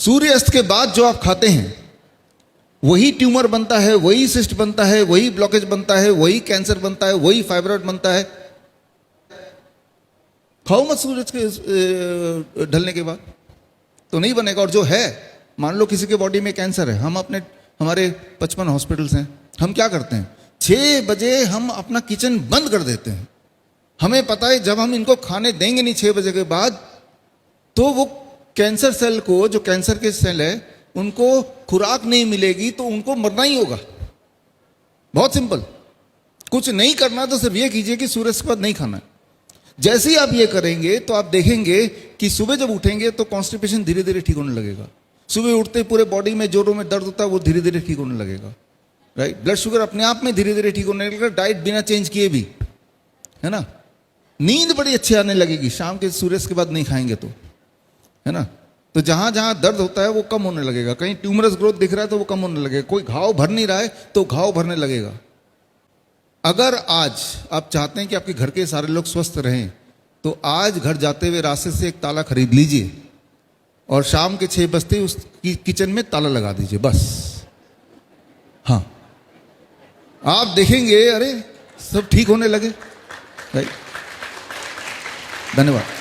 सूर्यास्त के बाद जो आप खाते हैं वही ट्यूमर बनता है, वही सिस्ट बनता है, वही ब्लॉकेज बनता है, वही कैंसर बनता है, वही फाइब्रॉइड बनता है। खाओ मत सूरज के ढलने के बाद, तो नहीं बनेगा। और जो है, मान लो किसी के बॉडी में कैंसर है, हमारे 55 हॉस्पिटल्स हैं, हम क्या करते हैं 6 बजे हम अपना किचन बंद कर देते हैं। हमें पता है जब हम इनको खाने देंगे नहीं 6 बजे के बाद, तो वो कैंसर सेल को, जो कैंसर के सेल है, उनको खुराक नहीं मिलेगी तो उनको मरना ही होगा। बहुत सिंपल, कुछ नहीं करना तो सिर्फ ये कीजिए कि सूर्य के बाद नहीं खाना है। जैसे ही आप ये करेंगे तो आप देखेंगे कि सुबह जब उठेंगे तो कॉन्स्टिपेशन धीरे धीरे ठीक होने लगेगा। सुबह उठते पूरे बॉडी में जोड़ों में दर्द होता है, वो धीरे धीरे ठीक होने लगेगा। राइट, ब्लड शुगर अपने आप में धीरे धीरे ठीक होने लगेगा, डाइट बिना चेंज किए भी, है ना। नींद बड़ी अच्छी आने लगेगी शाम के सूर्य के बाद नहीं खाएंगे तो, है ना। तो जहां जहां दर्द होता है वो कम होने लगेगा, कहीं ट्यूमरस ग्रोथ दिख रहा है तो वो कम होने लगेगा, कोई घाव भर नहीं रहा है तो घाव भरने लगेगा। अगर आज आप चाहते हैं कि आपके घर के सारे लोग स्वस्थ रहें, तो आज घर जाते हुए रास्ते से एक ताला खरीद लीजिए और शाम के 6 बजते ही उस किचन में ताला लगा दीजिए, बस। हाँ, आप देखेंगे अरे सब ठीक होने लगे। धन्यवाद।